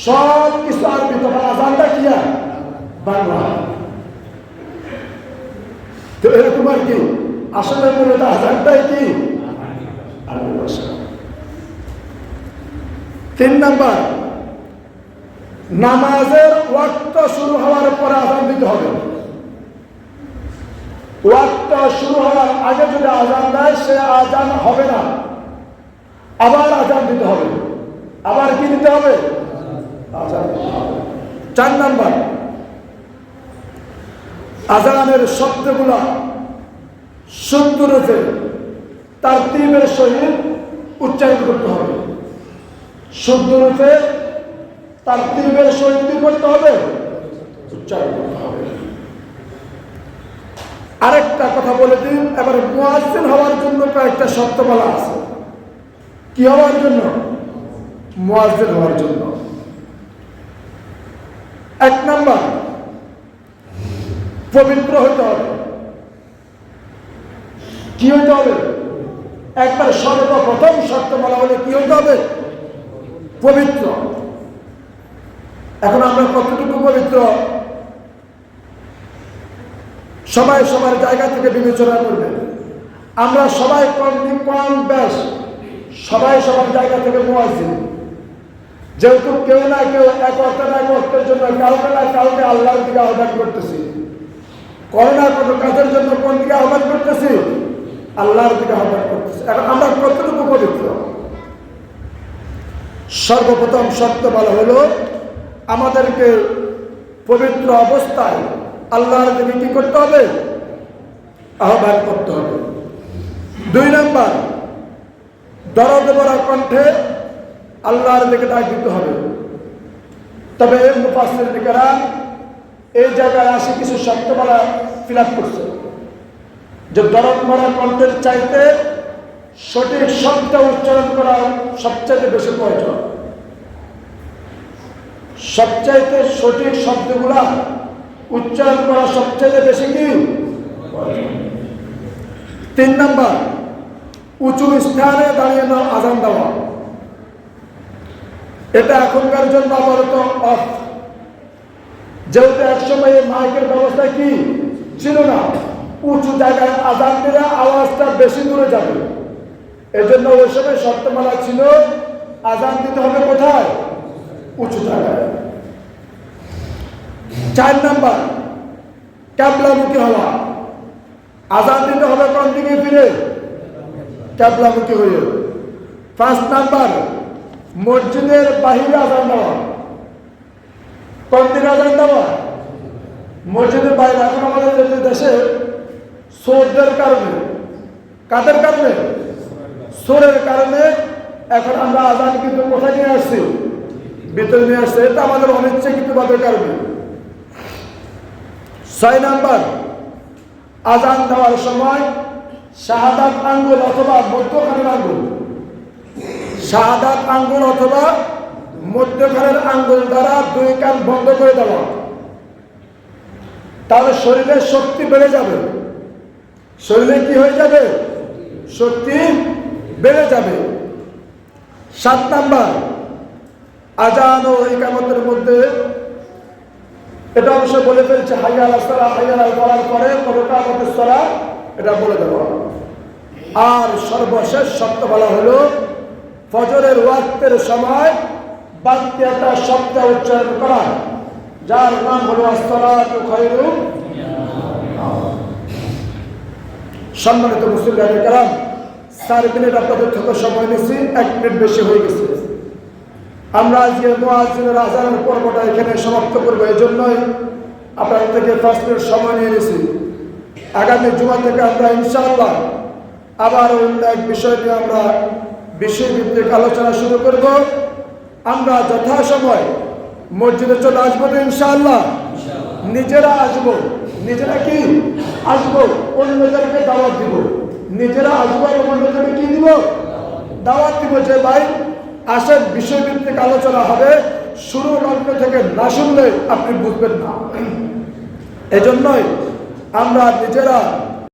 সব কিছু আরবি, তখন আজানটা কি বাংলা। তো এরকম আর কি, আসলে মূলত আজানটাই কি আরবি ভাষা। 3 নাম্বার, নামাজের ওয়াক্ত শুরু হওয়ার পরে আজান দিতে হবে। ওয়াক্ত শুরু হওয়ার আগে যদি আজান দেয় সে আজান হবে না, আবার আজান দিতে হবে। আবার কি দিতে হবে? আজান দিতে হবে। 4 নাম্বার, আজানের শব্দগুলা সুন্দরভাবে তারতিবের সহিত উচ্চারণ করতে হবে। সুন্দরভাবে তারতিবের সহিত কি করতে হবে? উচ্চারণ করতে হবে। আরেকটা কথা বলে দিন, এবারে মুয়াজ্জিন হওয়ার জন্য কয়েকটা শর্ত বলা আছে। কি হওয়ার জন্য? মুয়াজ্জিন হওয়ার জন্য। 1 নাম্বার, পবিত্র হতে হবে। কি হতে হবে? একবার সর্বপ্রথম শর্ত বলা হলে কি হতে হবে? পবিত্র। এখন আমরা কতটুকু পবিত্র সবাই সবার জায়গা থেকে বিবেচনা করবে। আমরা সবাই কম বেশ সবাই সবার জায়গা থেকে মুয়াজ্জিন। যেহেতু কেউ না কেউ এক অর্থের জন্য কাউকে না কাউকে আল্লাহর দিকে আহ্বান করতেছি, কোনো না কোনো কাজের জন্য কোন দিকে আহ্বান করতেছি? আল্লাহর দিকে আহ্বান করতেছি। এখন আমরা কতটুকু পবিত্র? সর্বপ্রথম শর্ত বলা হলো আমাদেরকে পবিত্র অবস্থায় আল্লাহর দিকে কি করতে হবে? আহ্বান করতে হবে। 2 নাম্বার, দরদ ভরা কণ্ঠে আল্লাহর দিকে ডাক দিতে হবে। তবে মুফাসসিররা এই জায়গায় আসে কিছু শর্ত বলা ফিল আপ করছে, যে দরদ ভরা কণ্ঠের চাইতে সঠিক শব্দ উচ্চারণ করা সবচেয়ে বেশি প্রয়োজন। সবচাইতে সঠিক শব্দগুলা উচ্চারণ করা সবচেয়ে বেশি কি প্রয়োজন। 3 নাম্বার, উঁচু স্থানে দাঁড়িয়ে আজান দেওয়া। এটা এখনকার জন্য আপাতত অফ, যেহেতু একসময় মাইকের ব্যবস্থা কি ছিল না, উঁচু জায়গায় আজান দিলে আওয়াজটা বেশি দূরে যাবে। এজন্য ওই সময় শর্তমালা ছিল আজান দিতে হবে কোথায়? উঁচু জায়গায়। 4 নাম্বার, ক্যাবলামুখী হওয়া। আজান দিতে হবে কোন দিকে ফিরে? ক্যাবলামুখী হয়ে। 5 নাম্বার, মসজিদের বাহিরে আজান দেওয়া। কোন দিকে আজান দেওয়া? মসজিদের বাইরে। এখন আমাদের দেশে চোরদের কারণে, কাদের কারণে? চোরের কারণে এখন আমরা আজান কিন্তু কোথায় নিয়ে আসছি? ভিতরে নিয়ে আসছে। এটা আমাদের অনিচ্ছাকৃতভাবে কারণে। 6 নাম্বার, আজান দেওয়ার সময় শাহাদাত আঙ্গুল অথবা মধ্যখানের আঙ্গুল, শাহাদাত আঙ্গুল অথবা মধ্যখানের আঙ্গুল দ্বারা 2 কান বন্ধ করে দেওয়া। তাহলে শরীরের শক্তি বেড়ে যাবে। শরীরে কি হয়ে যাবে? শক্তি বেড়ে যাবে। 7 নাম্বার, আজান ও ইকামতের মধ্যে এটা অবশ্য বলে ফেলছে হাইয়া আলাস সালাহ, হাইয়া আলাল ফালাহ পরে ইকামতের সালাহ এটা বলে দেওয়া। আর সর্বশেষ শব্দ বলা হলো ফজরের ওয়াক্তের সময় বাক্যটা শব্দ উচ্চারণ করা, যার নাম হলো আসসালাতু খায়রুম। সম্মানিত মুসলিম কেরাম, 4 মিনিট আপনাদের থেকে সময় নিয়েছি, 1 মিনিট বেশি হয়ে গেছে। আমরা আজকে মুয়াজ্জিনের আজানের পর্বটা এখানে সমাপ্ত করবো। এই জন্যই আপনাদের থেকে 5 মিনিট সময় নিয়ে নিয়েছি। আগামী জুমা থেকে আমরা ইনশাআল্লাহ আবার অন্য এক বিষয় নিয়ে আমরা বিষয়ভিত্তিক আলোচনা শুরু করব। আমরা যথাসময় মসজিদে চলে আসবো তো ইনশাআল্লাহ। নিজেরা আসবো, নিজেরা কি আসবো, অন্যদেরকে দাওয়াত দিব। নিজেরা আসবো এবং অন্যদেরকে কি দিব? দাওয়াত দিব যে ভাই আসেন, বিষয়ভিত্তিক আলোচনা হবে। শুরু লগ্ন থেকে না শুনলে আপনি বুঝবেন না। এজন্যই আমরা নিজেরা